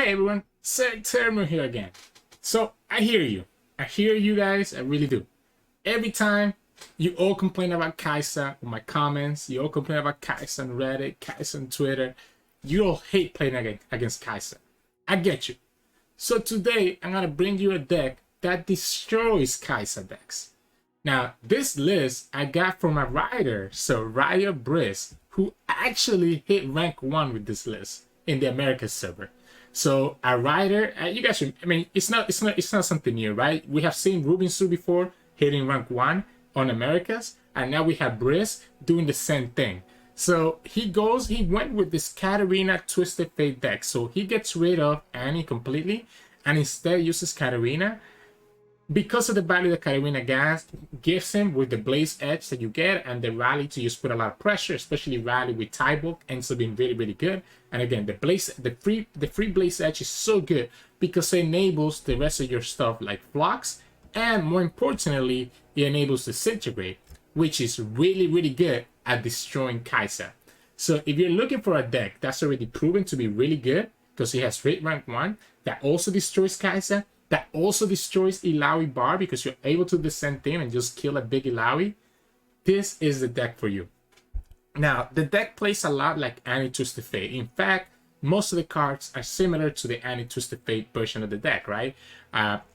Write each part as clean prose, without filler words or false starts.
Hey everyone, Sirturmund here again. So I hear you. I hear you guys, I really do. Every time you all complain about Kai'Sa in my comments, you all complain about Kai'Sa on Reddit, Kai'Sa on Twitter. You all hate playing against Kai'Sa. I get you. So today I'm gonna bring you a deck that destroys Kai'Sa decks. Now this list I got from a writer, so Riot Vriss, who actually hit rank 1 with this list in the Americas server. So a writer, you guys should, I mean, it's not something new, right? We have seen Rubinsu before hitting rank 1 on Americas, and now we have Vriss doing the same thing. So he went with this Katarina Twisted Fate deck. So he gets rid of Annie completely and instead uses Katarina. Because of the value that Katarina gives him with the Blaze Edge that you get and the rally to just put a lot of pressure, especially rally with Tybook, ends up being really, really good. And again, the free Blaze Edge is so good because it enables the rest of your stuff like Flux, and more importantly, it enables Disintegrate, which is really, really good at destroying Kai'Sa. So if you're looking for a deck that's already proven to be really good, because he has hit rank 1, that also destroys Kai'Sa, that also destroys Illaoi bar because you're able to descend in and just kill a big Illaoi, this is the deck for you. Now, the deck plays a lot like Annie Twisted Fate. In fact, most of the cards are similar to the Annie Twisted Fate version of the deck, right?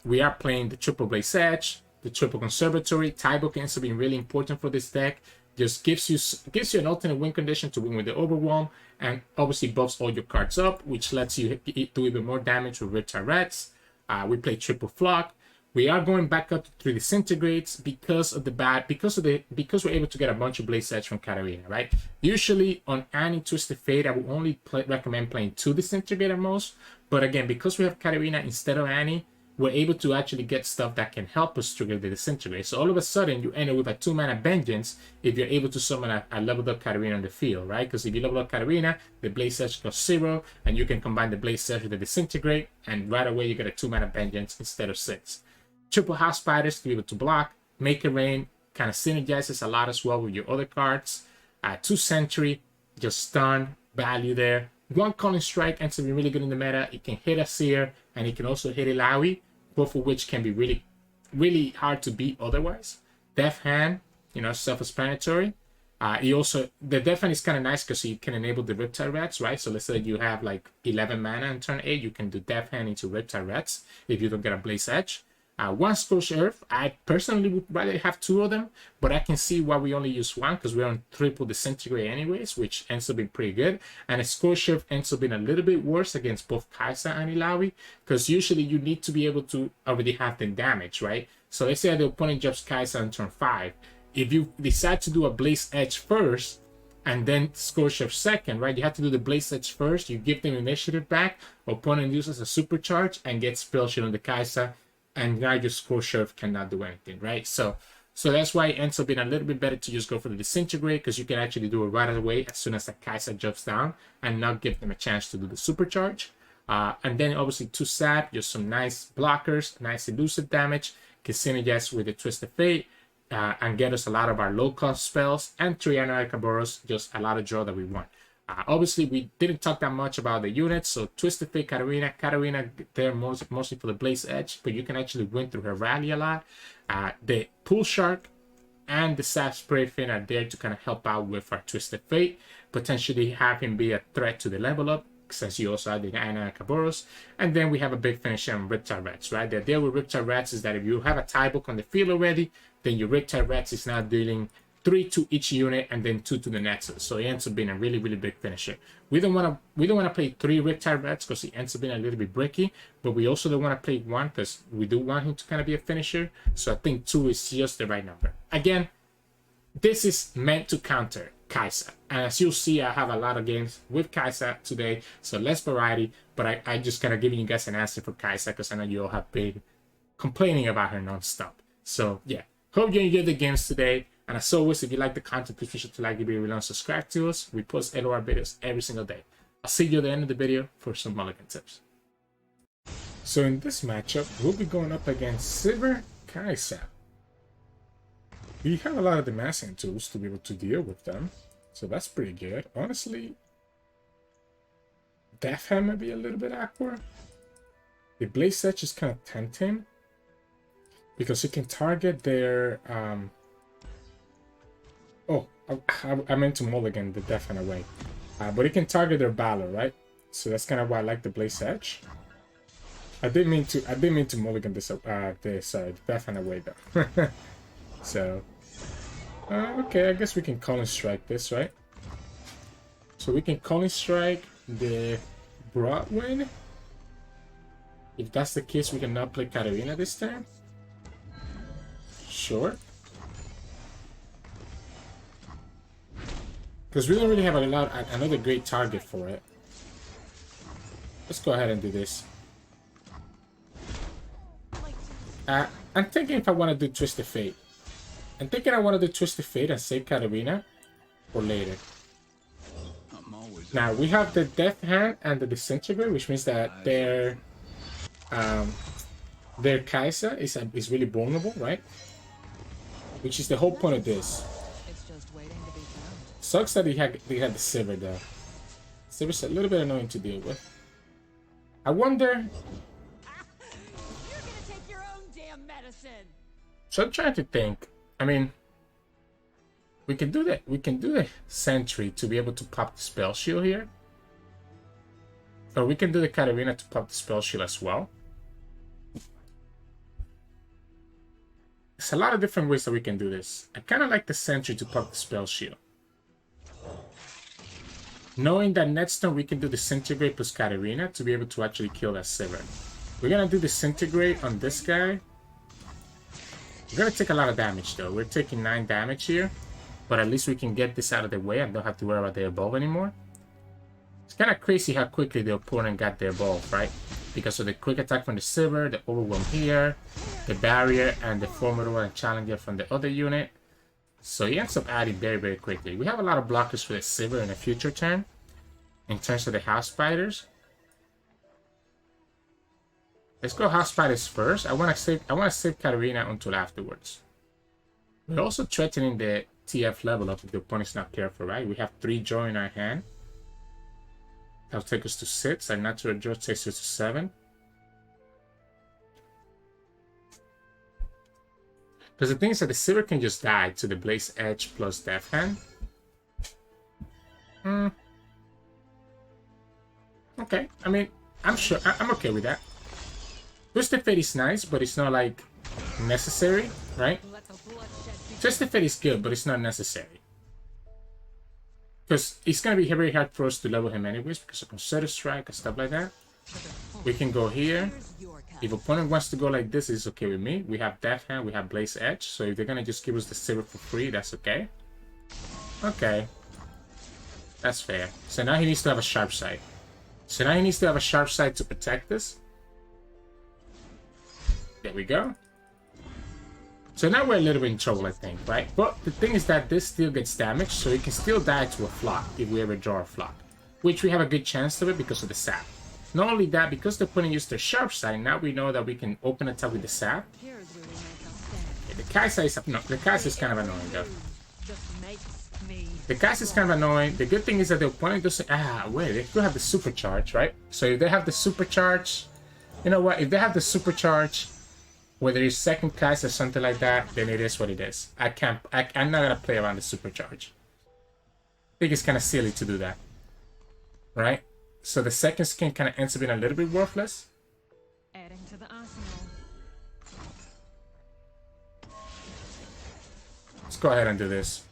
We are playing the Triple Blaze Edge, the Triple Conservatory. Tybook ends up being really important for this deck. Just gives you an alternate win condition to win with the Overwhelm, and obviously buffs all your cards up, which lets you do even more damage with Runeterra. We play triple flock. We are going back up to 3 disintegrates because we're able to get a bunch of Blaze Edge from Katarina, right? Usually on Annie Twisted Fate, I would only recommend playing 2 disintegrate at most. But again, because we have Katarina instead of Annie, we're able to actually get stuff that can help us trigger the disintegrate. So all of a sudden, you end up with a 2-mana Vengeance if you're able to summon a leveled up Katarina on the field, right? Because if you level up Katarina, the Blaze Edge goes 0, and you can combine the Blaze Edge with the disintegrate, and right away you get a 2-mana Vengeance instead of 6. Triple House Spiders to be able to block. Make it Rain kind of synergizes a lot as well with your other cards. 2 Sentry, just stun, value there. 1 Calling Strike ends up being really good in the meta. It can hit Azir, and it can also hit Illaoi, both of which can be really, really hard to beat otherwise. Death Hand, self-explanatory. The Death Hand is kind of nice because you can enable the Riptide, right? So let's say you have like 11 mana on turn 8, you can do Death Hand into Riptide if you don't get a Blaze Edge. 1 Scorched Earth. I personally would rather have 2 of them, but I can see why we only use 1 because we're on triple disintegrate anyways, which ends up being pretty good. And a Scorched Earth ends up being a little bit worse against both Kai'Sa and Illaoi because usually you need to be able to already have the damage, right? So let's say the opponent drops Kai'Sa on turn 5. If you decide to do a Blaze Edge first and then Scorched Earth second, right? You have to do the Blaze Edge first. You give them initiative back. Opponent uses a supercharge and gets spell shield on the Kai'Sa. And now your Scorched Earth cannot do anything, right? So that's why it ends up being a little bit better to just go for the Disintegrate because you can actually do it right away as soon as the Kai'Sa jumps down and not give them a chance to do the Supercharge. And then obviously 2 Sap, just some nice blockers, nice elusive damage, can synergize with the Twisted Fate and get us a lot of our low-cost spells, and 3 Anarchaboros, just a lot of draw that we want. Obviously, we didn't talk that much about the units, so Twisted Fate, Katarina, they're mostly for the Blaze Edge, but you can actually win through her rally a lot. The Pool Shark and the Sap Spray Fin are there to kind of help out with our Twisted Fate, potentially have him be a threat to the level up, since you also have the Anarchaboros. And then we have a big finisher on Riptide, right? The idea with Riptide is that if you have a Tybook on the field already, then your Riptide is now dealing 3 to each unit and then 2 to the Nexus. So it ends up being a really, really big finisher. We don't want to play 3 Riptide because it ends up being a little bit bricky, but we also don't want to play 1 because we do want him to kind of be a finisher. So I think 2 is just the right number. Again, this is meant to counter Kai'Sa. And as you'll see, I have a lot of games with Kai'Sa today, so less variety, but I just kind of giving you guys an answer for Kai'Sa because I know you all have been complaining about her non-stop. So yeah, hope you enjoyed the games today. And as always, if you like the content, please be sure to like the video and subscribe to us. We post LOR videos every single day. I'll see you at the end of the video for some mulligan tips. So in this matchup, we'll be going up against Sivir Kai'Sa. We have a lot of Demacia tools to be able to deal with them, so that's pretty good. Honestly, Death Hand may be a little bit awkward. The Blaze Edge is kind of tempting because you can target their oh, I meant to mulligan the Death Hand away, but it can target their Valor, right? So that's kind of why I like the Blaze Edge. I didn't mean to mulligan this the Death Hand away though. So okay, I guess we can Calling Strike this, right? So we can Calling Strike the Broadwind. If that's the case, we can not play Katarina this turn. Sure. Because we don't really have another great target for it. Let's go ahead and do this. I'm thinking if I want to do Twisted Fate. I'm thinking I want to do Twisted Fate and save Katarina for later. Now, we have the Death Hand and the Disintegrate, which means that their Kai'Sa is really vulnerable, right? Which is the whole point of this. Sucks that they had the Sivir though. Sivir's a little bit annoying to deal with. I wonder. You're gonna take your own damn medicine. So I'm trying to think. I mean, we can do that. We can do the Sentry to be able to pop the Spell Shield here. Or we can do the Katarina to pop the Spell Shield as well. There's a lot of different ways that we can do this. I kind of like the Sentry to pop the Spell Shield. Knowing that next turn we can do Disintegrate plus Katarina to be able to actually kill that Sivir. We're going to do Disintegrate on this guy. We're going to take a lot of damage though. We're taking 9 damage here. But at least we can get this out of the way and don't have to worry about the evolve anymore. It's kind of crazy how quickly the opponent got the evolve, right? Because of the quick attack from the Sivir, the Overwhelm here, the Barrier, and the Formidable and Challenger from the other unit. So he ends up adding very, very quickly. We have a lot of blockers for the Sivir in the future turn. In terms of the House Spiders. Let's go House Spiders first. I want to save Katarina until afterwards. We're also threatening the TF level up if the opponent's not careful, right? We have 3 Joy in our hand. That'll take us to 6. Our natural Joy takes us to 7. Because the thing is that the Sivir can just die to the Blaze Edge plus Death Hand. Okay, I mean, I'm sure, I'm okay with that. Twisted Fate is nice, but it's not like necessary, right? Twisted Fate is good, but it's not necessary. Because it's going to be very hard for us to level him anyways, because of Concerted Strike and stuff like that. We can go here. If opponent wants to go like this, it's okay with me. We have Death Hand, we have Blaze Edge, so if they're going to just give us the Sivir for free, that's okay. Okay. That's fair. So now he needs to have a Sharp Sight. So now he needs to have a Sharp Sight to protect this. There we go. So now we're a little bit in trouble, I think, right? But the thing is that this still gets damaged, so it can still die to a flock if we ever draw a flock. Which we have a good chance of it because of the sap. Not only that, because the opponent used their Sharp Sight, now we know that we can open attack with the sap. Okay, the Kai'Sa is no, the Kai'Sa is kind of annoying though. The Kai'Sa is kind of annoying. The good thing is that the opponent doesn't... wait, they still have the Supercharge, right? So if they have the Supercharge... You know what? If they have the Supercharge, whether it's second Kai'Sa or something like that, then it is what it is. I'm not going to play around the Supercharge. I think it's kind of silly to do that. Right? So the second skin kind of ends up being a little bit worthless. Adding to the arsenal. Let's go ahead and do this.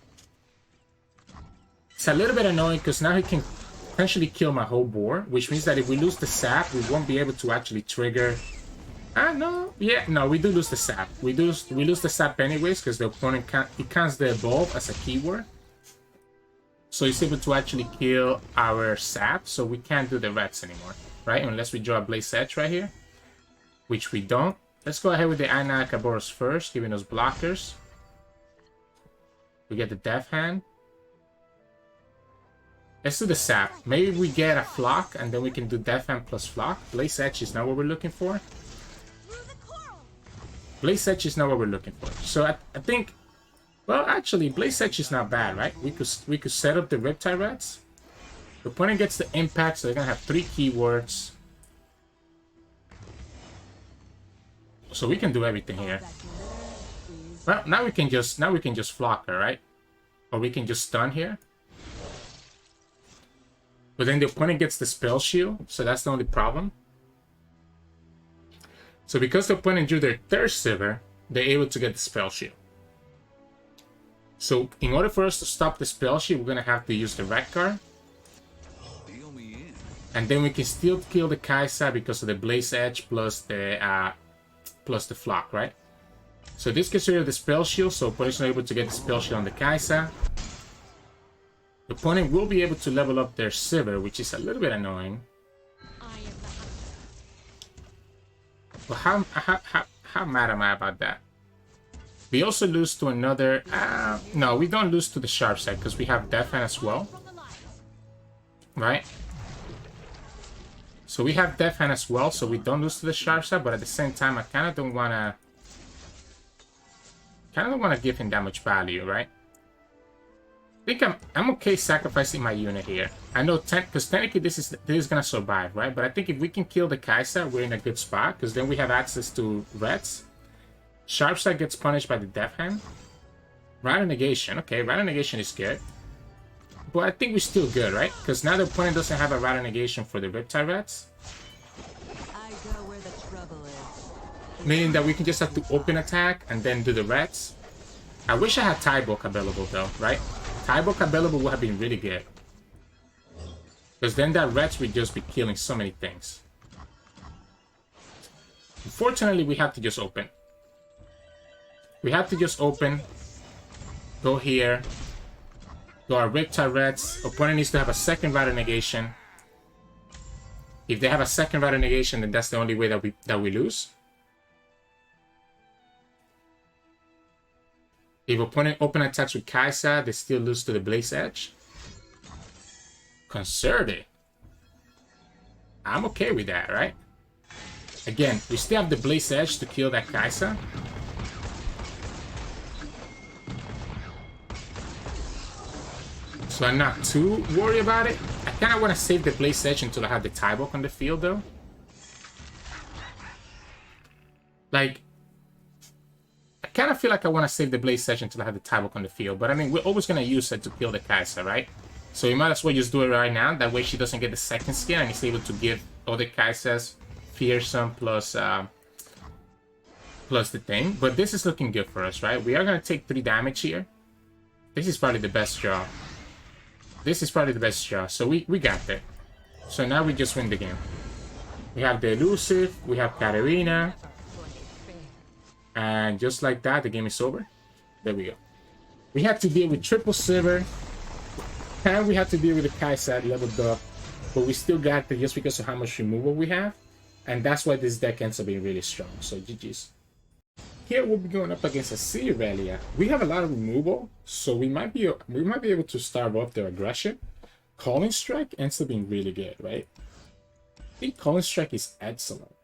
It's a little bit annoying because now he can potentially kill my whole board, which means that if we lose the sap, we won't be able to actually trigger... no. Yeah, no, we do lose the sap. We lose the sap anyways because the opponent counts the evolve as a keyword. So he's able to actually kill our sap, so we can't do the reds anymore, right? Unless we draw a Blaze Edge right here, which we don't. Let's go ahead with the Anakaboros first, giving us blockers. We get the Death Hand. Let's do the sap. Maybe we get a flock, and then we can do Death Hand plus flock. Blaze Edge is not what we're looking for. Blaze Edge is not what we're looking for. So I think... Well, actually, Blaze Edge is not bad, right? We could set up the Riptide Reds. The opponent gets the impact, so they're gonna have 3 keywords. So we can do everything here. Well, now we can just flock her, right? Or we can just stun here. But then the opponent gets the spell shield, so that's the only problem. So because the opponent drew their 3rd Sivir, they're able to get the spell shield. So in order for us to stop the spell shield, we're gonna have to use the red card. And then we can still kill the Kai'Sa because of the Blaze Edge plus the flock, right? So this gets rid of the spell shield, so opponent's not able to get the spell shield on the Kai'Sa. The opponent will be able to level up their Sivir, which is a little bit annoying. But how mad am I about that? We also lose to another... no, we don't lose to the sharp side because we have Death Hand as well. Right? So we have Death Hand as well, so we don't lose to the sharp side, but at the same time, I kind of don't want to give him that much value, right? I think I'm okay sacrificing my unit here. I know, because technically this is gonna survive, right? But I think if we can kill the Kai'Sa, we're in a good spot, because then we have access to Reds. Sharpside gets punished by the Death Hand. Riot Negation, okay, Riot Negation is good. But I think we're still good, right? Because now the opponent doesn't have a Riot Negation for the Riptide Reds. I go where the trouble is. Meaning that we can just have to open attack and then do the Reds. I wish I had Tybook available though, right? Tybook available would have been really good. Because then that Reds would just be killing so many things. Unfortunately, we have to just open. We have to just open. Go here. Go our Riptide Reds. Opponent needs to have a second Riot Negation. If they have a second Riot Negation, then that's the only way that we lose. If opponent open attacks with Kai'Sa, they still lose to the Blaze Edge. Concerted. I'm okay with that, right? Again, we still have the Blaze Edge to kill that Kai'Sa. So I'm not too worried about it. I kind of want to save the Blaze Edge until I have the Tybook on the field, though. Like, I kind of feel like I want to save the Blaze Edge until I have the Tybook on the field. But I mean, we're always going to use it to kill the Kai'Sa, right? So we might as well just do it right now. That way she doesn't get the second skin and is able to give other Kai'Sas Fearsome plus the thing. But this is looking good for us, right? We are going to take 3 damage here. This is probably the best draw. This is probably the best draw. So we got that. So now we just win the game. We have the Elusive. We have Katarina. And just like that, the game is over. There we go. We had to deal with triple Sivir. And we had to deal with the Kai'Sa leveled up. But we still got it just because of how much removal we have. And that's why this deck ends up being really strong. So GG's. Here we'll be going up against Azir Irelia. We have a lot of removal, so we might be able to starve up their aggression. Calling Strike ends up being really good, right? I think Calling Strike is excellent.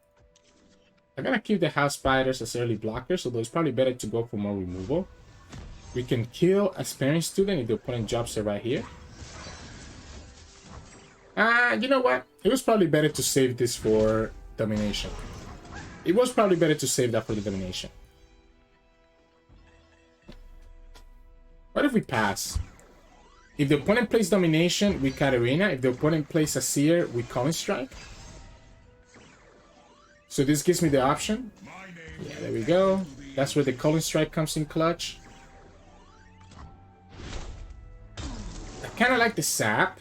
I'm gonna keep the House Spiders as early blockers, although it's probably better to go for more removal. We can kill a Sparing Student if the opponent drops it right here. You know what? It was probably better to save this for Domination. It was probably better to save that for the Domination. What if we pass? If the opponent plays Domination with Katarina, if the opponent plays Azir with Calling Strike. So this gives me the option. Yeah, there we go. That's where the Calling Strike comes in clutch. I kind of like the sap.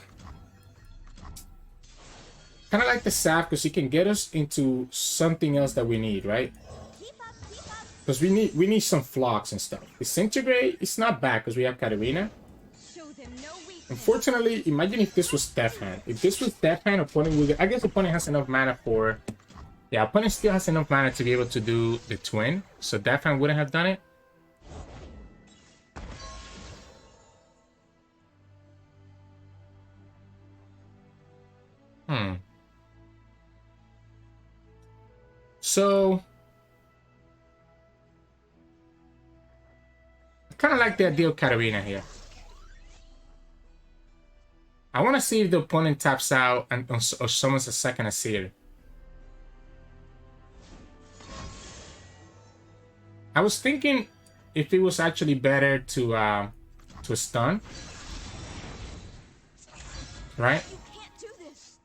Kind of like the sap because it can get us into something else that we need, right? Because we need some flocks and stuff. Disintegrate, it's not bad because we have Katarina. Unfortunately, imagine if this was Death Hand. If this was Death Hand, opponent will get... I guess opponent has enough mana for... Yeah, opponent still has enough mana to be able to do the twin. So Death Hand wouldn't have done it. So... I kind of like the idea of Katarina here. I want to see if the opponent taps out and or summons a second Azir. I was thinking if it was actually better to stun, right? You can't do this.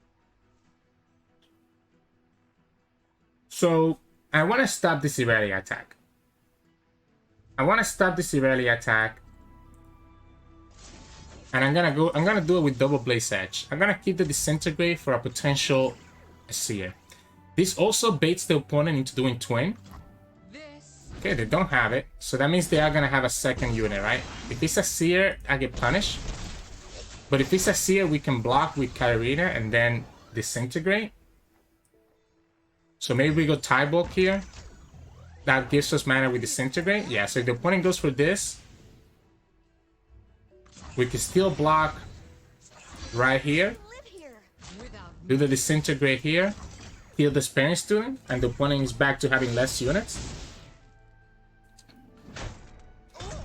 So I want to stop this Irelia attack. I want to stop this Irelia attack. And I'm gonna do it with double Blaze Edge. I'm gonna keep the Disintegrate for a potential Azir. This also baits the opponent into doing Twin. Okay, they don't have it. So that means they are gonna have a second unit, right? If it's Azir, I get punished. But if it's Azir, we can block with Katarina and then Disintegrate. So maybe we go tie bulk here. That gives us mana with Disintegrate. Yeah, so if the opponent goes for this, we can still block right here. Do the Disintegrate here. Heal the Sparing Student. And the opponent is back to having less units.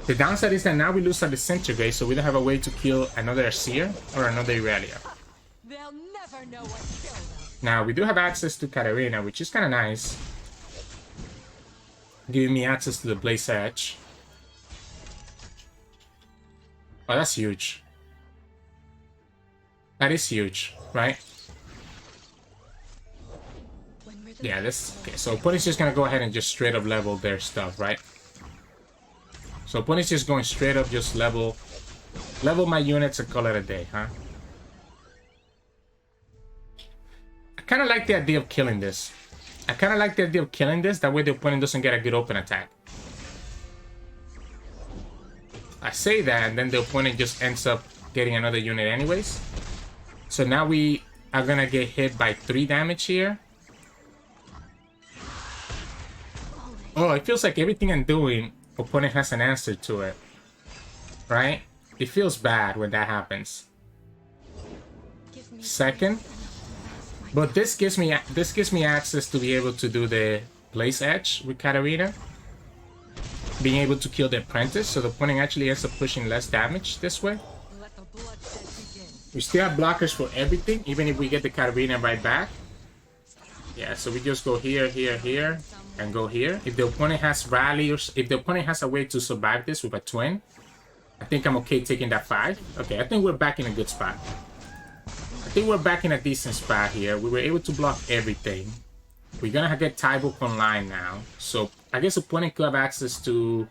The downside is that now we lose our Disintegrate, so we don't have a way to kill another Azir or another Irelia. They'll never know what killed us. Now, we do have access to Katarina, which is kind of nice. Giving me access to the Blaze Edge. Oh, that's huge. That is huge, right? Yeah, this... Okay, so opponent's just gonna go ahead and just straight up level their stuff, right? So opponent's just going straight up, just level my units and call it a day, huh? I kind of like the idea of killing this. That way the opponent doesn't get a good open attack. I say that, and then the opponent just ends up getting another unit anyways. So now we are gonna get hit by 3 damage here. Oh, it feels like everything I'm doing, opponent has an answer to it. Right? It feels bad when that happens. Second. But this gives me access to be able to do the Blaze Edge with Katarina. Being able to kill the apprentice, so the opponent actually ends up pushing less damage this way. We still have blockers for everything, even if we get the Katarina right back. Yeah, so we just go here, here, here, and go here. If the opponent has rally, or if the opponent has a way to survive this with a twin, I think I'm okay taking that 5. Okay, I think we're back in a good spot. I think we're back in a decent spot here. We were able to block everything. We're gonna get tie bulk online now. So I guess opponent could have access to...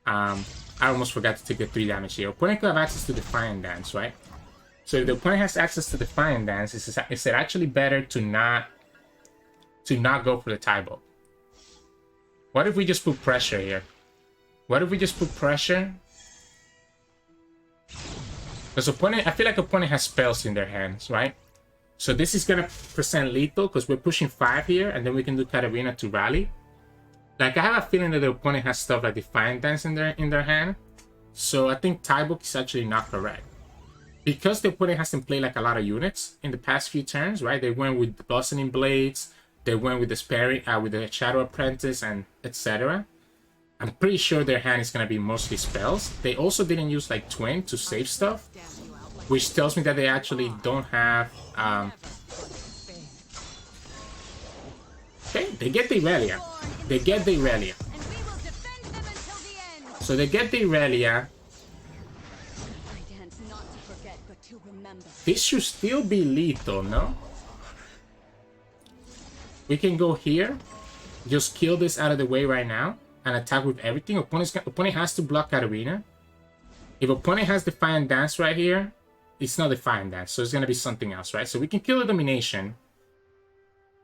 I almost forgot to take the 3 damage here. Opponent could have access to Defiant Dance, right? So if the opponent has access to Defiant Dance, is it actually better to not go for the tie bulk? What if we just put pressure here? What if we just put pressure? Because opponent, I feel like opponent has spells in their hands, right? So this is gonna present lethal because we're pushing 5 here, and then we can do Katarina to rally. Like I have a feeling that the opponent has stuff like Defiant Dance in their hand. So I think tie bulk is actually not correct. Because the opponent hasn't played like a lot of units in the past few turns, right? They went with the Blossoming Blades, they went with the Sparing, with the Shadow Apprentice, and etc. I'm pretty sure their hand is gonna be mostly spells. They also didn't use like Twin to save stuff, which tells me that they actually don't have. Okay, they get the Irelia. They get the Irelia. So they get the Irelia. This should still be lethal, no? We can go here, just kill this out of the way right now, and attack with everything. Opponent has to block Katarina. If opponent has Defiant Dance right here, it's not Defiant Dance, so it's gonna be something else, right? So we can kill the Domination,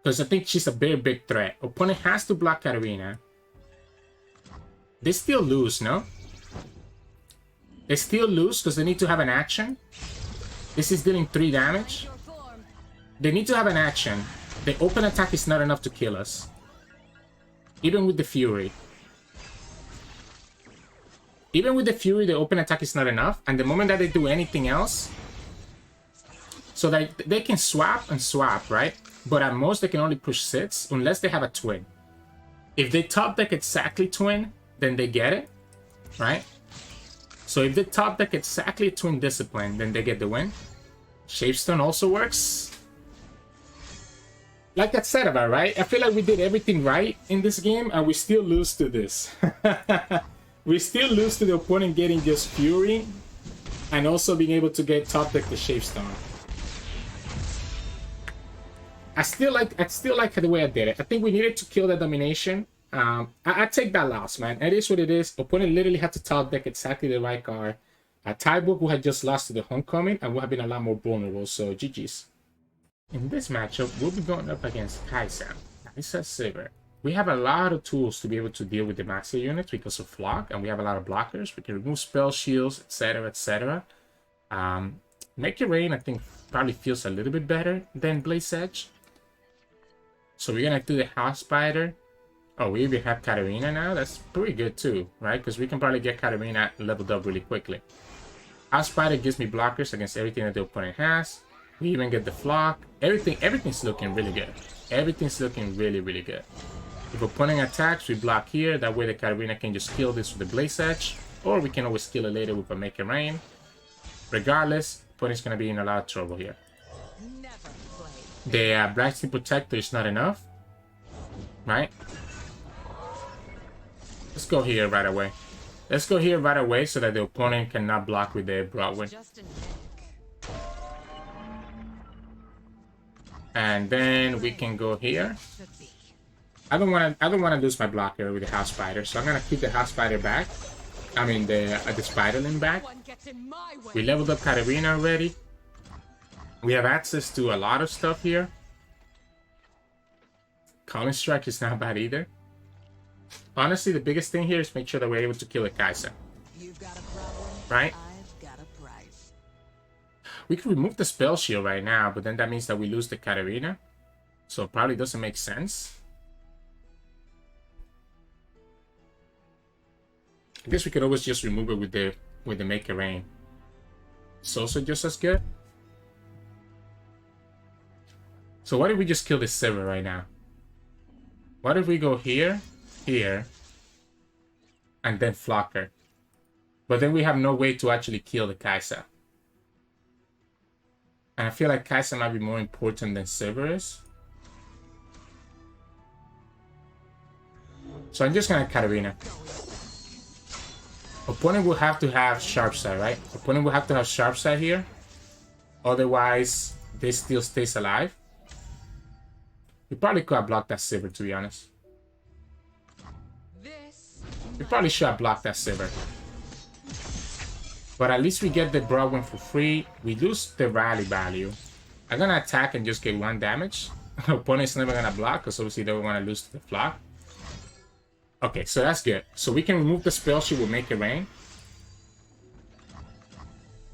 because I think she's a very big threat. Opponent has to block Katarina. They still lose, no? They still lose because they need to have an action. This is dealing 3 damage. They need to have an action. The open attack is not enough to kill us. Even with the Fury. Even with the Fury, the open attack is not enough. And the moment that they do anything else... So they can swap and swap, right? But at most they can only push 6 unless they have a twin. If they top deck exactly twin, then they get it, right? So if they top deck exactly twin discipline, then they get the win. Shapestone also works. Like I said about, right? I feel like we did everything right in this game, and we still lose to this. We still lose to the opponent getting just Fury, and also being able to get top deck the Shapestone. I still like the way I did it. I think we needed to kill the domination. I take that loss, man. It is what it is. Opponent literally had to top deck exactly the right card. Tybook, who had just lost to the Homecoming, and would have been a lot more vulnerable. So GG's. In this matchup, we'll be going up against Kai'Sa. Kai'Sa Sivir. We have a lot of tools to be able to deal with the Demacia units because of Flock, and we have a lot of blockers. We can remove spell shields, etc., etc. Make It Rain, I think, probably feels a little bit better than Blaze Edge. So we're gonna do the House Spider. Oh, we even have Katarina now. That's pretty good too, right? Because we can probably get Katarina leveled up really quickly. House Spider gives me blockers against everything that the opponent has. We even get the Flock. Everything's looking really good. Everything's looking really, really good. If opponent attacks, we block here. That way the Katarina can just kill this with the Blaze Edge. Or we can always kill it later with a Make It Rain. Regardless, opponent's gonna be in a lot of trouble here. The Blasting Protector is not enough, right? Let's go here right away. Let's go here right away so that the opponent cannot block with the Broadwind. And then we can go here. I don't want to lose my blocker with the House Spider, so I'm gonna keep the House Spider back. I mean the Spiderling back. We leveled up Katarina already. We have access to a lot of stuff here. Calling Strike is not bad either. Honestly, the biggest thing here is make sure that we're able to kill a Kai'Sa. Right? We can remove the spell shield right now, but then that means that we lose the Katarina. So it probably doesn't make sense. I guess we could always just remove it with the Make It Rain. It's also just as good. So what if we just kill this Sivir right now? What if we go here, here, and then Flocker? But then we have no way to actually kill the Kai'Sa. And I feel like Kai'Sa might be more important than Sivir is. So I'm just gonna Katarina. Opponent will have to have Sharp Side, right? Opponent will have to have Sharp Side here. Otherwise, this still stays alive. We probably could have blocked that Sivir, to be honest. We probably should have blocked that Sivir. But at least we get the Broadwind for free. We lose the rally value. I'm gonna attack and just get 1 damage. Opponent's never gonna block, because obviously they don't want to lose to the Flock. Okay, so that's good. So we can remove the spell sheet with Make It Rain.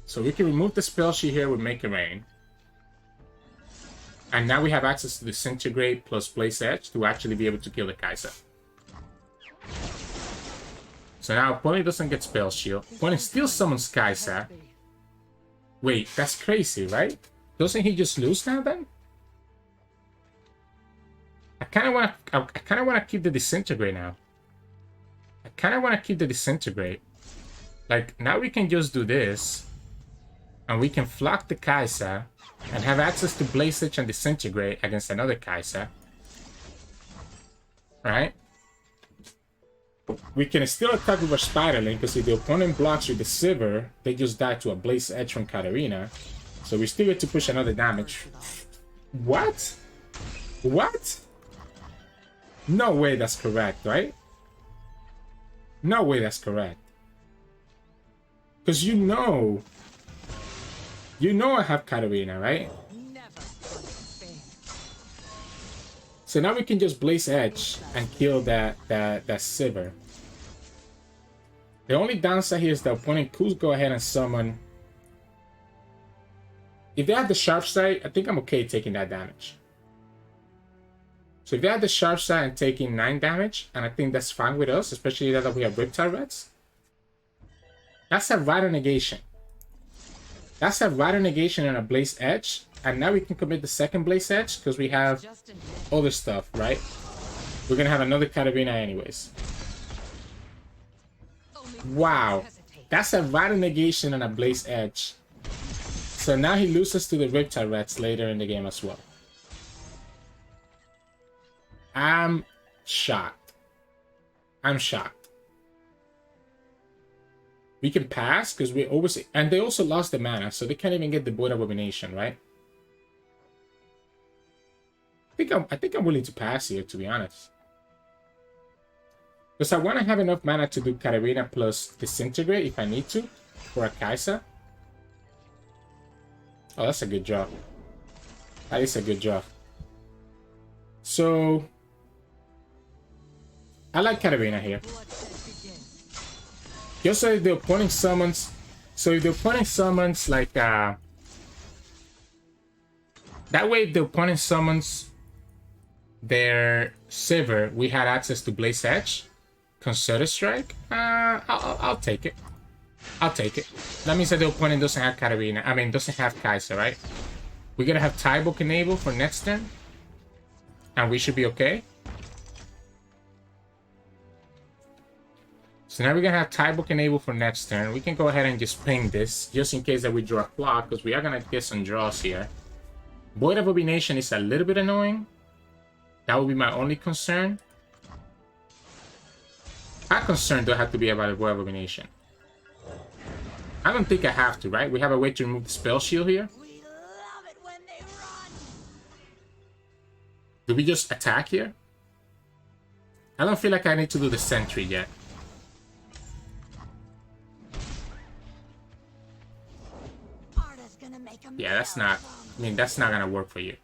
So we can remove the spell sheet here with Make It Rain. And now we have access to Disintegrate plus Blaze Edge to actually be able to kill the Kai'Sa. So now opponent doesn't get Spell Shield. Opponent still summons Kai'Sa. Wait, that's crazy, right? Doesn't he just lose now then? I kind of want to keep the Disintegrate now. I kind of want to keep the Disintegrate. Like, now we can just do this. And we can Flock the Kai'Sa. And have access to Blaze Edge and Disintegrate against another Kai'Sa. Right? We can still attack with our Spiderling, because if the opponent blocks with the Sivir, they just die to a Blaze Edge from Katarina. So we still get to push another damage. What? What? No way that's correct, right? No way that's correct. Because you know I have Katarina, right? So now we can just Blaze Edge and kill that Sivir. The only downside here is the opponent could go ahead and summon. If they have the Sharp Side, I think I'm okay taking that damage. So if they have the Sharp Side and taking 9 damage, and I think that's fine with us, especially now that we have Riptide Reds. That's a Rider Negation. That's a Rider Negation and a Blaze Edge. And now we can commit the second Blaze Edge because we have other stuff, right? We're going to have another Katarina anyways. Wow. That's a Rider Negation and a Blaze Edge. So now he loses to the Riptide later in the game as well. I'm shocked. I'm shocked. We can pass because we always... And they also lost the mana, so they can't even get the Void Abomination, right? I think I'm willing to pass here, to be honest. Because I want to have enough mana to do Katarina plus Disintegrate if I need to for a Kai'Sa. Oh, that's a good draw. That is a good draw. So... I like Katarina here. Just so if the opponent summons... So if the opponent summons like... That way if the opponent summons their Sivir, we had access to Blaze Edge, Concerted Strike. I'll take it. I'll take it. That means that the opponent doesn't have Katarina. I mean, doesn't have Kai'Sa, right? We're gonna have Tybook enable for next turn. And we should be okay. So now we're gonna have Tybook enable for next turn. We can go ahead and just ping this, just in case that we draw a clock, because we are gonna get some draws here. Void Abomination is a little bit annoying. That would be my only concern. My concern don't have to be about a Void Abomination. I don't think I have to, right? We have a way to remove the spell shield here. We love it when they run. Do we just attack here? I don't feel like I need to do the sentry yet. Yeah, that's not... I mean, that's not gonna work for you.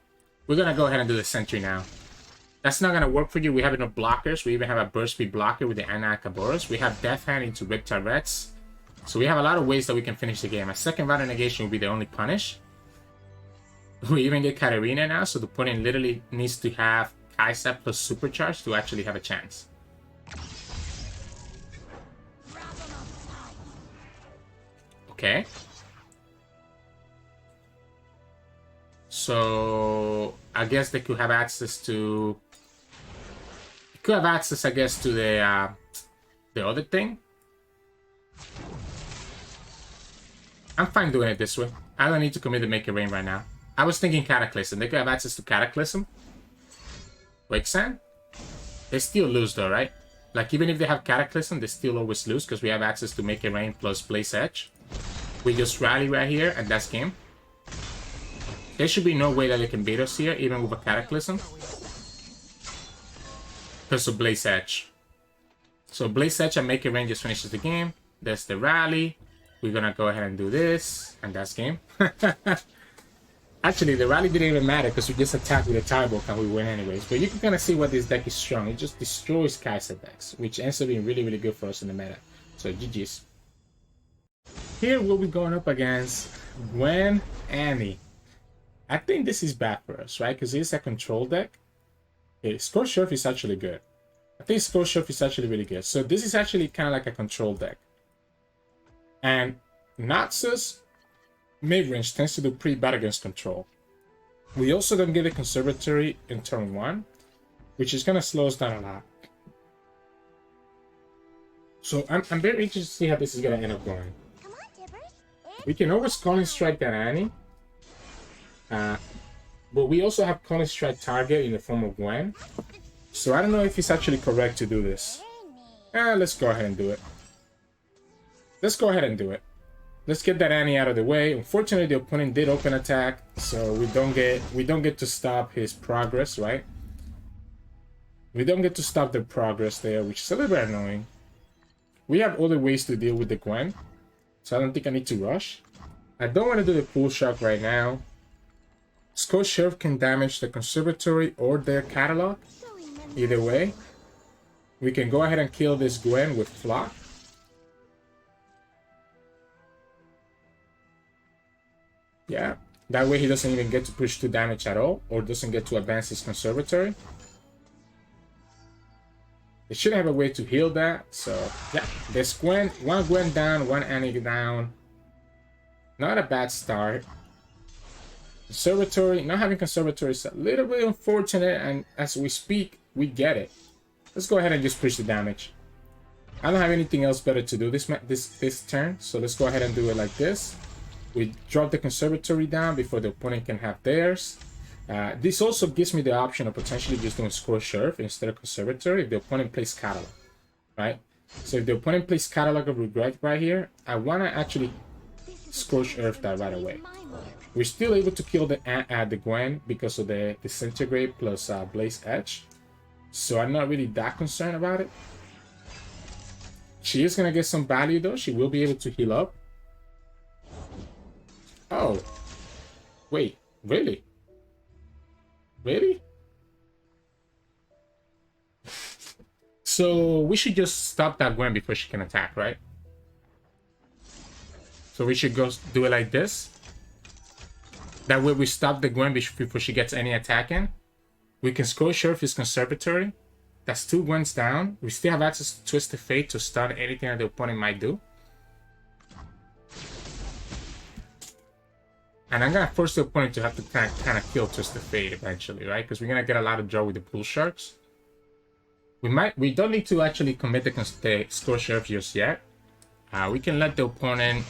We're gonna go ahead and do the sentry now. That's not gonna work for you. We have enough blockers. We even have a burst speed blocker with the Anakaboros. We have Death Hand into Riptide. So we have a lot of ways that we can finish the game. A second round of negation will be the only punish. We even get Katarina now, so the opponent literally needs to have Kai'Sa plus Supercharge to actually have a chance. Okay. So I guess they could have access to... Could have access, I guess, to the other thing. I'm fine doing it this way. I don't need to commit to make it rain right now. I was thinking Cataclysm. They could have access to Cataclysm. Wake Sand? They still lose though, right? Like, even if they have Cataclysm, they still always lose because we have access to Make It Rain plus Blaze Edge. We just rally right here and that's game. There should be no way that they can beat us here, even with a Cataclysm. Because of Blaze Edge. So Blaze Edge and Make It Rain just finishes the game. There's the rally. We're gonna go ahead and do this, and that's game. Actually, the rally didn't even matter because we just attacked with a Tybook and we win anyways. But you can kind of see what this deck is strong. It just destroys Kai'Sa decks, which ends up being really, really good for us in the meta. So GG's. Here we'll be going up against Gwen Annie. I think this is bad for us, right? Because it's a control deck. Okay, Scorched Earth is actually good. I think Scorched Earth is actually really good. So this is actually kind of like a control deck. And Naxos mid-range tends to do pretty bad against control. We also don't get a Conservatory in turn 1, which is going to slow us down a lot. So I'm very interested to see how this is going to end up going. We can always Calling Strike that Annie. But we also have Calling Strike target in the form of Gwen. So I don't know if it's actually correct to do this. Let's go ahead and do it. Let's go ahead and do it. Let's get that Annie out of the way. Unfortunately, the opponent did open attack, so we don't get to stop his progress, right? We don't get to stop their progress there, which is a little bit annoying. We have other ways to deal with the Gwen, so I don't think I need to rush. I don't want to do the Pool Shock right now. Scorched Earth can damage the Conservatory or their catalog. Either way, we can go ahead and kill this Gwen with Flock. Yeah, that way he doesn't even get to push 2 damage at all, or doesn't get to advance his Conservatory. They should have a way to heal that, so yeah. There's Gwen, 1 Gwen down, 1 Annie down. Not a bad start. Conservatory, not having Conservatory is a little bit unfortunate, and as we speak, we get it. Let's go ahead and just push the damage. I don't have anything else better to do this turn, so let's go ahead and do it like this. We drop the conservatory down before the opponent can have theirs. This also gives me the option of potentially just doing Scorched Earth instead of conservatory if the opponent plays catalog, right? So if the opponent plays Catalog of Regret right here, I want to actually Scorched Earth that right away. We're still able to kill the Gwen because of the Disintegrate plus Blaze Edge. So I'm not really that concerned about it. She is going to get some value though. She will be able to heal up. Oh. Wait, really? Really? So we should just stop that Gwen before she can attack, right? So we should go do it like this. That way we stop the Gwen before she gets any attack in. We can Scorched Earth his conservatory. That's 2 Gwens down. We still have access to Twisted Fate to stun anything that the opponent might do. And I'm gonna force the opponent to have to kind of kill Twisted Fate eventually, right? Because we're gonna get a lot of draw with the Pool Sharks. We don't need to actually commit the Scorched Earth just yet. We can let the opponent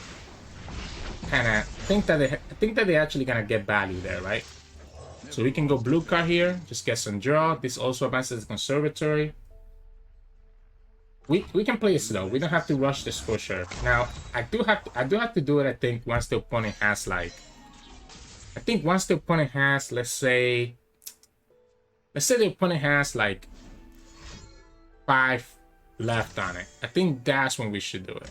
kind of think that they're actually gonna get value there, right? So we can go blue card here, just get some draw. This also advances the conservatory. We can play it slow. We don't have to rush the Scorched Earth. Now I do have to do it. I think once the opponent has like. I think once the opponent has, let's say the opponent has like 5 left on it. I think that's when we should do it.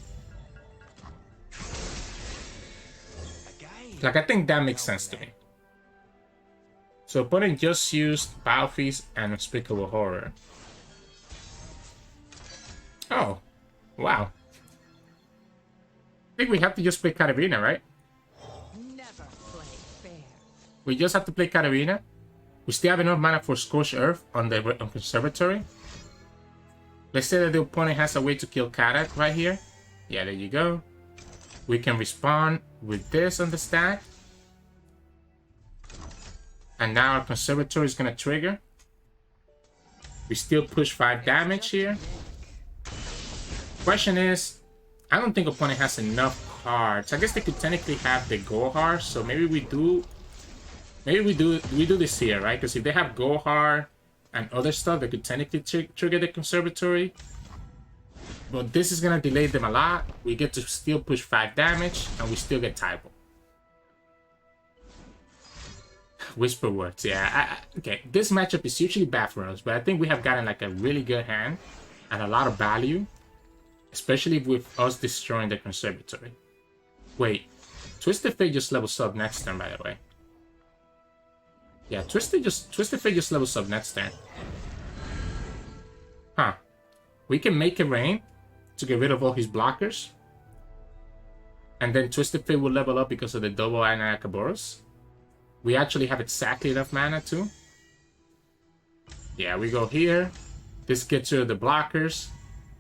Like, I think that makes sense to me. So opponent just used Battlefield and Unspeakable Horror. Oh, wow. I think we have to just play Katarina, right? We just have to play Katarina. We still have enough mana for Scorched Earth on the Conservatory. Let's say that the opponent has a way to kill Katak right here. Yeah, there you go. We can respond with this on the stack. And now our Conservatory is going to trigger. We still push 5 damage here. Question is, I don't think opponent has enough cards. I guess they could technically have the Gohar, so maybe we do this here, right? Because if they have Gohar and other stuff, they could technically trigger the Conservatory. But this is going to delay them a lot. We get to still push 5 damage, and we still get Tybalt. Whisper Words, yeah. Okay, this matchup is usually bad for us, but I think we have gotten like a really good hand and a lot of value, especially with us destroying the Conservatory. Wait, Twisted Fate just levels up next turn, by the way. Yeah, Twisted Fate just levels up next turn. Huh. We can make it rain to get rid of all his blockers. And then Twisted Fate will level up because of the double Anakaboros. We actually have exactly enough mana too. Yeah, we go here. This gets rid of the blockers.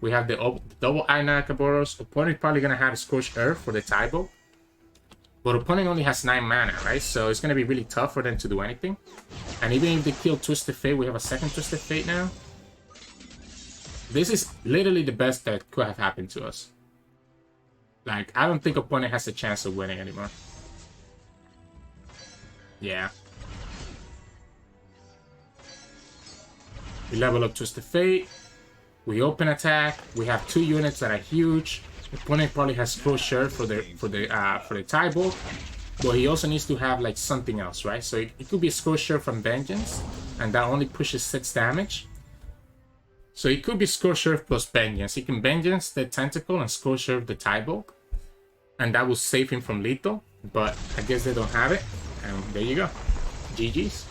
We have the double Anakaboros. Opponent probably going to have a Scorched Earth for the Tybalt. But opponent only has 9 mana, right? So it's going to be really tough for them to do anything. And even if they kill Twisted Fate, we have a second Twisted Fate now. This is literally the best that could have happened to us. Like, I don't think opponent has a chance of winning anymore. Yeah. We level up Twisted Fate. We open attack. We have 2 units that are huge. Opponent probably has Scorched Earth for the Tybalt, but he also needs to have like something else, right? So it could be a Scorched Earth from Vengeance, and that only pushes 6 damage. So it could be Scorched Earth plus Vengeance. He can Vengeance the Tentacle and Scorched Earth the Tybalt, and that will save him from lethal. But I guess they don't have it, and there you go. GG's.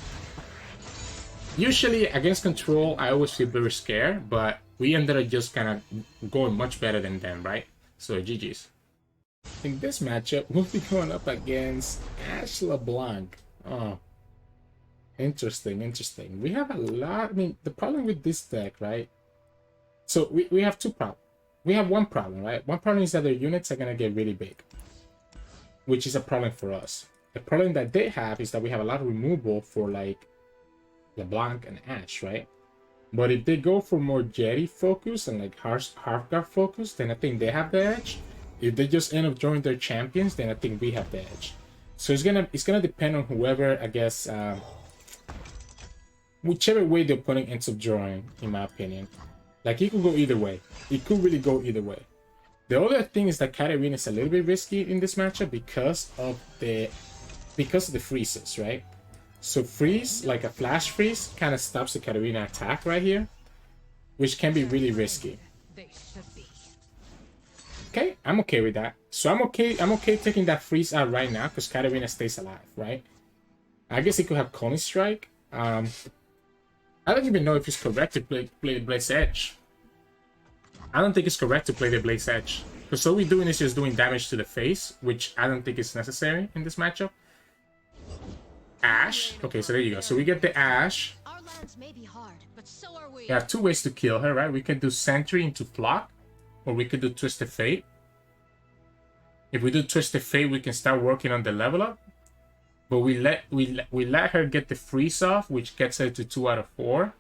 Usually against control, I always feel very scared, but we ended up just kind of going much better than them, right? So GG's. In this matchup, we'll be going up against Ashe LeBlanc. Oh, interesting. We have a lot. I mean, the problem with this deck, right? So we have 2 problems. We have 1 problem, right? One problem is that their units are going to get really big, which is a problem for us. The problem that they have is that we have a lot of removal for like LeBlanc and Ashe, right? But if they go for more Jetty focus and like Hearthguard focus, then I think they have the edge. If they just end up drawing their champions, then I think we have the edge. So it's gonna depend on whoever, I guess, whichever way the opponent ends up drawing, in my opinion. Like, it could go either way. It could really go either way. The other thing is that Katarina is a little bit risky in this matchup because of the freezes, right? So freeze, like a flash freeze, kind of stops the Katarina attack right here, which can be really risky. Okay, I'm okay with that. So I'm okay taking that freeze out right now because Katarina stays alive, right? I guess he could have Coney Strike. I don't even know if it's correct to play the Blaze Edge. I don't think it's correct to play the Blaze Edge. Because all we're doing is just doing damage to the face, which I don't think is necessary in this matchup. Ashe. Okay, so there you go. So we get the Ashe. Our lands may be hard, but so are we. We have two ways to kill her, right? We can do Sentry into Flock, or we could do Twisted Fate. If we do Twisted Fate, we can start working on the level up. But we let her get the freeze off, which gets her to 2 out of 4.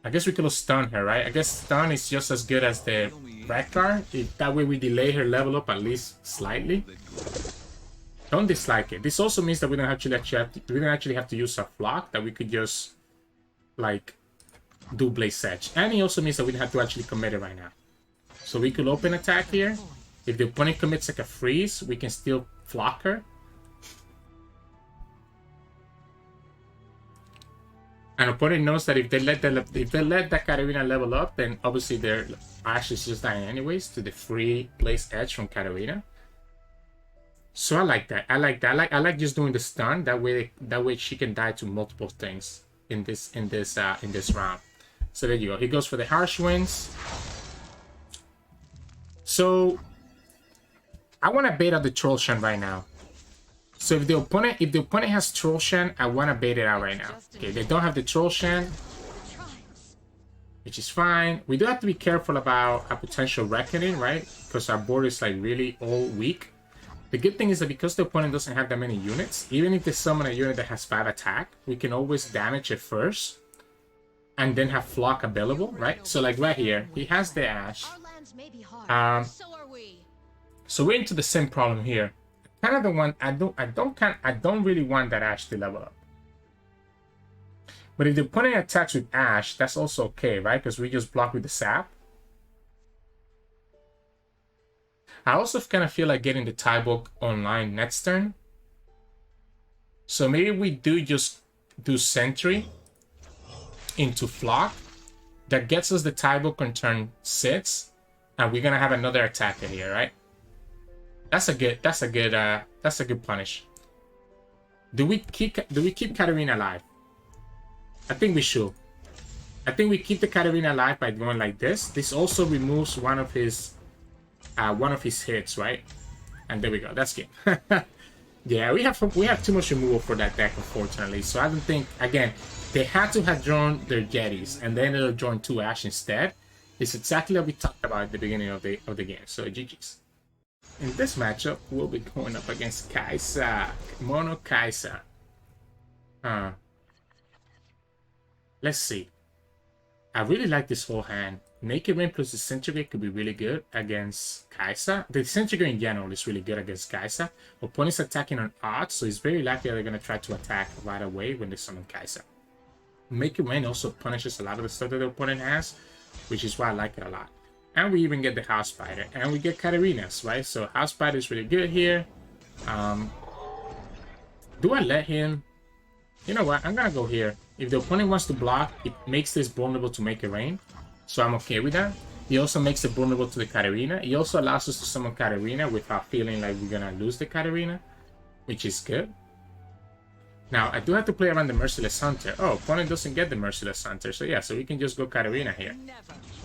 I guess we could stun her, right? I guess stun is just as good as the red card. That way we delay her level up at least slightly. Don't dislike it. This also means that we don't actually have to use a Flock. That we could just like do Blaze Edge. And it also means that we don't have to actually commit it right now. So we could open attack here. If the opponent commits like a freeze, we can still Flock her. And opponent knows that if they let that Katarina level up, then obviously their Ashe is just dying anyways to the free Blaze Edge from Katarina. So I like that. I like just doing the stun. That way she can die to multiple things in this round. So there you go. He goes for the Harsh Winds. So I want to bait out the Troll Shan right now. So if the opponent has Troll Shan, I want to bait it out right now. Okay, they don't have the Troll Shan, which is fine. We do have to be careful about a potential Reckoning, right? Because our board is like really all weak. The good thing is that because the opponent doesn't have that many units, even if they summon a unit that has 5 attack, we can always damage it first and then have Flock available, right? So like right here, he has the Ashe. So we're into the same problem here. Kind of the one I don't really want that Ashe to level up. But if the opponent attacks with Ashe, that's also okay, right? Because we just block with the sap. I also kind of feel like getting the Tybook online next turn. So maybe we just do Sentry into Flock. That gets us the Tybook on turn 6. And we're gonna have another attacker here, right? That's a good punish. Do we keep Katarina alive? I think we should. I think we keep the Katarina alive by going like this. This also removes one of his hits, right? And there we go. That's good. Yeah, we have too much removal for that deck, unfortunately. So I don't think, again, they had to have drawn their Yetis and they ended up drawing 2 Ashe instead. It's exactly what we talked about at the beginning of the game. So GG's. In this matchup, we'll be going up against Kai'Sa, Mono Kai'Sa. Let's see. I really like this whole hand. Naked Rain plus Disintegrate could be really good against Kai'Sa. The Disintegrate in general is really good against Kai'Sa. Opponent's attacking on odds, so it's very likely they're going to try to attack right away when they summon Kai'Sa. Naked Rain also punishes a lot of the stuff that the opponent has, which is why I like it a lot. And we even get the House Spider. And we get Katarinas, right? So House Spider is really good here. Do I let him? You know what? I'm going to go here. If the opponent wants to block, it makes this vulnerable to make it rain. So I'm okay with that. He also makes it vulnerable to the Katarina. He also allows us to summon Katarina without feeling like we're going to lose the Katarina, which is good. Now, I do have to play around the Merciless Hunter. Oh, opponent doesn't get the Merciless Hunter. So yeah, so we can just go Katarina here.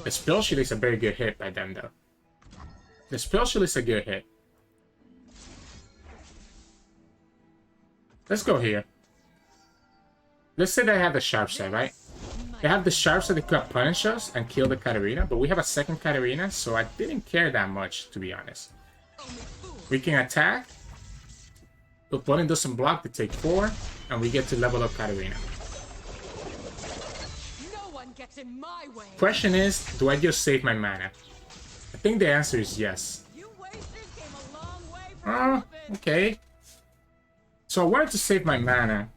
The Spell Shield is a very good hit by them, though. The Spell Shield is a good hit. Let's go here. Let's say they have the Sharp Side, right? They have the Sharp Side that could punish us and kill the Katarina, but we have a second Katarina, so I didn't care that much, to be honest. We can attack. The opponent doesn't block, they take 4, and we get to level up Katarina. Question is, do I just save my mana? I think the answer is yes. You wasted came a long way from Oh, okay. So I wanted to save my mana.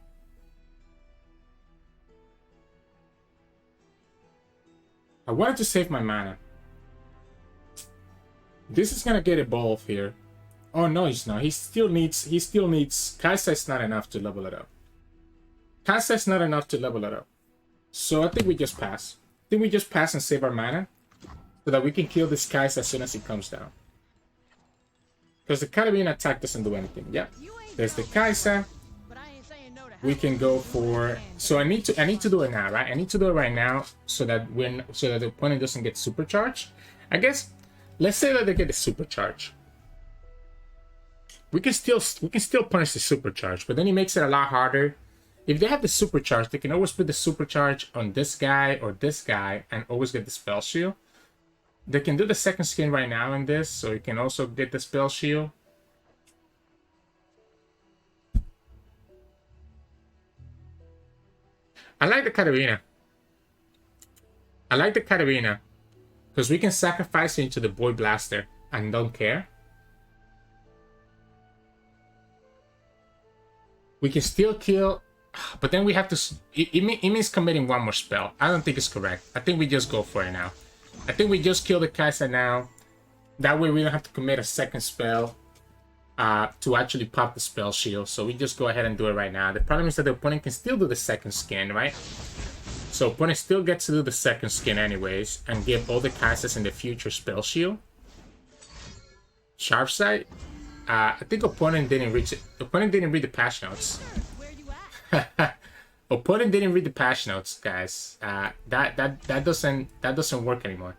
This is gonna get evolved here. Oh no, he's not. He still needs Kai'Sa is not enough to level it up. Kai'Sa is not enough to level it up. So I think we just pass. I think we just pass and save our mana so that we can kill this Kai'Sa as soon as he comes down. Because the Katarina attack doesn't do anything. Yep. There's the Kai'Sa. We can go for. So I need to do it now, right? I need to do it right now so that the opponent doesn't get supercharged. I guess let's say that they get the supercharge. We can still punish the supercharge, but then it makes it a lot harder. If they have the supercharge, they can always put the supercharge on this guy or this guy and always get the spell shield. They can do the second skin right now in this, so you can also get the spell shield. I like the Katarina. Because we can sacrifice it into the Boy Blaster and don't care. We can still kill, but then we have to. It means committing one more spell. I don't think it's correct. I think we just go for it now. I think we just kill the Kai'Sa now. That way we don't have to commit a second spell to actually pop the spell shield. So we just go ahead and do it right now. The problem is that the opponent can still do the second skin, right? So opponent still gets to do the second skin anyways and give all the Kai'Sas in the future spell shield. Sharp sight. I think opponent didn't read the patch notes. Opponent didn't read the patch notes, guys. That doesn't work anymore.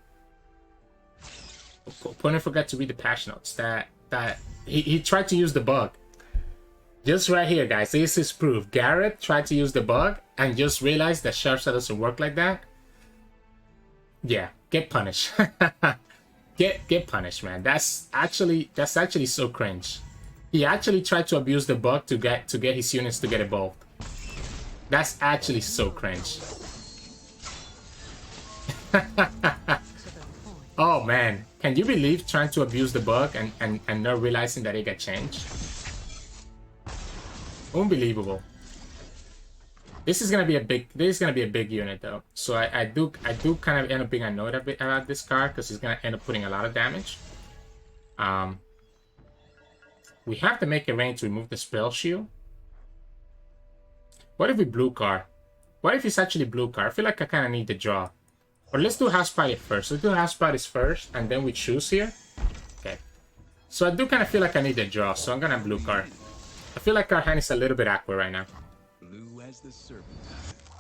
Opponent forgot to read the patch notes. He tried to use the bug. Just right here, guys. This is proof. Garrett tried to use the bug and just realized that sharp sight doesn't work like that. Yeah, get punished. Get punished, man. That's actually so cringe. He actually tried to abuse the bug to get his units to get evolved. That's actually so cringe. Oh man, can you believe trying to abuse the bug and not realizing that it got changed? Unbelievable. This is gonna be a big unit though. So I do kind of end up being annoyed a bit about this card because he's gonna end up putting a lot of damage. We have to make a rain to remove the spell shield. What if we blue card? What if it's actually blue card? I feel like I kind of need the draw. Or let's do house party first. Let's do house parties first and then we choose here. Okay. So I do kind of feel like I need the draw, so I'm gonna blue card. I feel like our hand is a little bit awkward right now.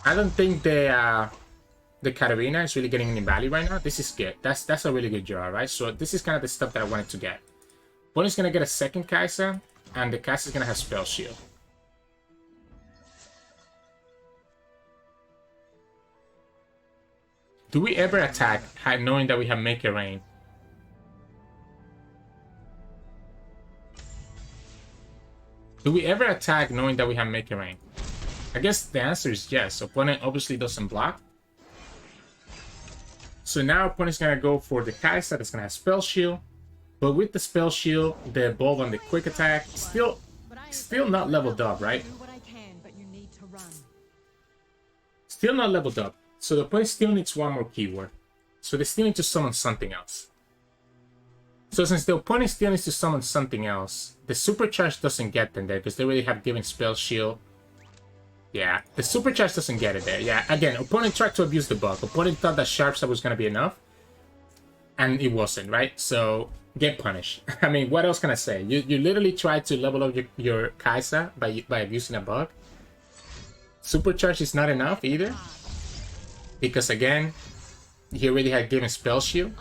I don't think the Katarina is really getting any value right now. This is good. That's a really good draw, right? So this is kind of the stuff that I wanted to get. Opponent's gonna get a second Kai'Sa, and the Kai'Sa is gonna have spell shield. Do we ever attack knowing that we have Make It Rain? Do we ever attack knowing that we have Make It Rain? I guess the answer is yes. Opponent obviously doesn't block. So now opponent's gonna go for the Kai'Sa that's gonna have spell shield. But with the spell shield, the evolve on the quick attack, still not leveled up, right? Still not leveled up. So the opponent still needs one more keyword. So they still need to summon something else. So since the opponent still needs to summon something else, the supercharge doesn't get them there because they already have given spell shield. Yeah, the supercharge doesn't get it there. Yeah, again, opponent tried to abuse the bug. Opponent thought that sharp side was going to be enough. And it wasn't, right? So get punished. I mean, what else can I say? You literally tried to level up your Kai'Sa by abusing a bug. Supercharge is not enough either. Because again, he already had given spell shield.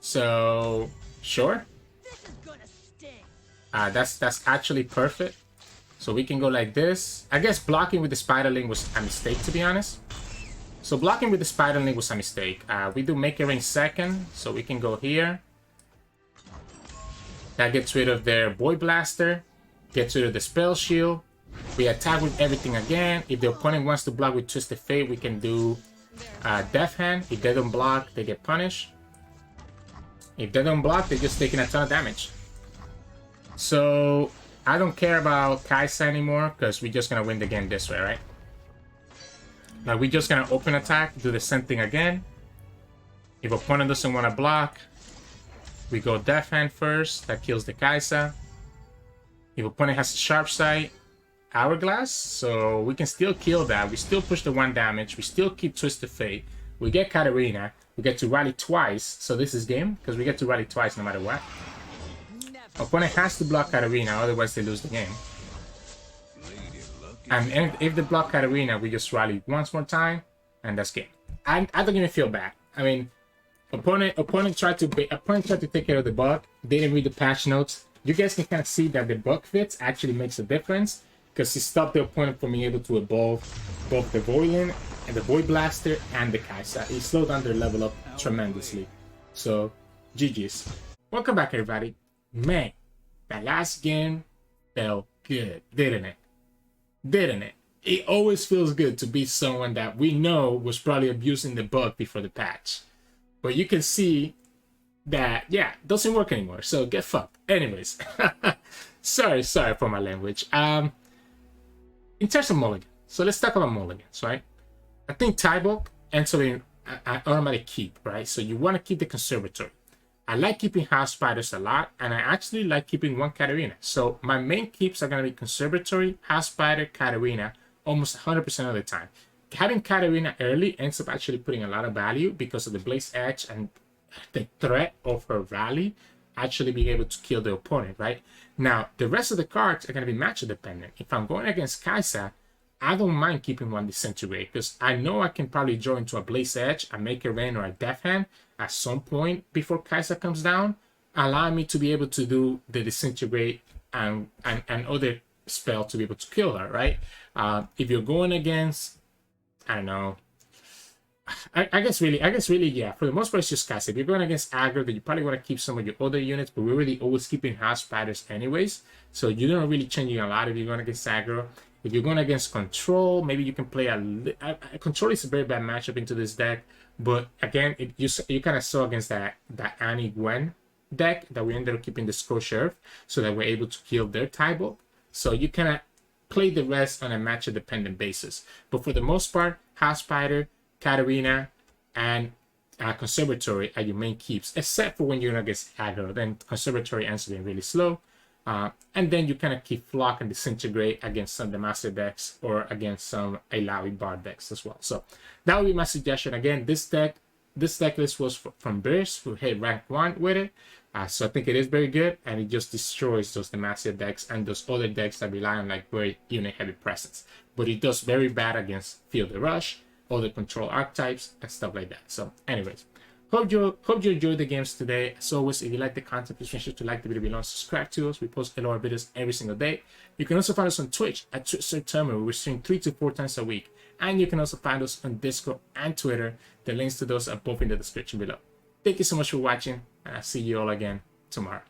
So sure. That's actually perfect. So we can go like this. I guess blocking with the Spiderling was a mistake, to be honest. So blocking with the Spiderling was a mistake. We do Make It Rain second, so we can go here. That gets rid of their Boy Blaster. Gets rid of the spell shield. We attack with everything again. If the opponent wants to block with Twisted Fate, we can do Death Hand. If they don't block, they get punished. If they don't block, they're just taking a ton of damage. So I don't care about Kai'Sa anymore because we're just gonna win the game this way, right? Like we're just gonna open attack, do the same thing again. If opponent doesn't want to block, we go Death Hand first. That kills the Kai'Sa. If opponent has a sharp sight, Hourglass, so we can still kill that. We still push the 1 damage. We still keep Twisted Fate. We get Katarina. We get to rally twice. So this is game because we get to rally twice no matter what. Opponent has to block Katarina, otherwise they lose the game. And if they block Katarina, we just rally once more time, and that's game. I don't even feel bad. I mean, opponent tried to take care of the bug. They didn't read the patch notes. You guys can kind of see that the bug fits actually makes a difference because he stopped the opponent from being able to evolve both the Voidland and the Void Blaster and the Kai'Sa. He slowed down their level up tremendously. So, GG's. Welcome back, everybody. Man, that last game felt good, didn't it? Didn't it? It always feels good to beat someone that we know was probably abusing the bug before the patch. But you can see that, yeah, doesn't work anymore. So get fucked. Anyways, sorry for my language. In terms of mulligan, so let's talk about mulligans, right? I think Tybok and something I automatic keep, right? So you want to keep the Conservatory. I like keeping House Spiders a lot, and I actually like keeping 1 Katarina. So my main keeps are going to be Conservatory, House Spider, Katarina, almost 100% of the time. Having Katarina early ends up actually putting a lot of value because of the Blaze Edge and the threat of her rally actually being able to kill the opponent, right? Now, the rest of the cards are going to be matchup dependent. If I'm going against Kai'Sa, I don't mind keeping 1 Disintegrate because I know I can probably draw into a Blaze Edge, a Make a Rain, or a Death Hand at some point before Kai'Sa comes down, allowing me to be able to do the Disintegrate and other spell to be able to kill her, right? If you're going against, I don't know, I guess really, yeah, for the most part, it's just Kai'Sa. If you're going against aggro, then you probably want to keep some of your other units, but we're really always keeping House Spiders anyways, so you're not really changing a lot if you're going against aggro. If you're going against control, maybe you can play control is a very bad matchup into this deck, but again, you kind of saw against that Annie Gwen deck that we ended up keeping the Scourge Sheriff so that we're able to kill their Tybok. So you kind of play the rest on a matchup dependent basis. But for the most part, House Spider, Katarina, and Conservatory are your main keeps, except for when you're against aggro. Then Conservatory ends up being really slow. And then you kind of keep Flock and Disintegrate against some Demacia decks or against some Illaoi Bard decks as well. So that would be my suggestion. Again, this deck list was from Vriss, who hit rank 1 with it. So I think it is very good, and it just destroys those Demacia decks and those other decks that rely on like very unit heavy presence. But it does very bad against Field of Rush, other control archetypes, and stuff like that. So anyways, hope you enjoyed the games today. As always, if you like the content, please make sure to like the video below and subscribe to us. We post a lot of videos every single day. You can also find us on Twitch at Sirturmund, where we stream 3 to 4 times a week. And you can also find us on Discord and Twitter. The links to those are both in the description below. Thank you so much for watching, and I'll see you all again tomorrow.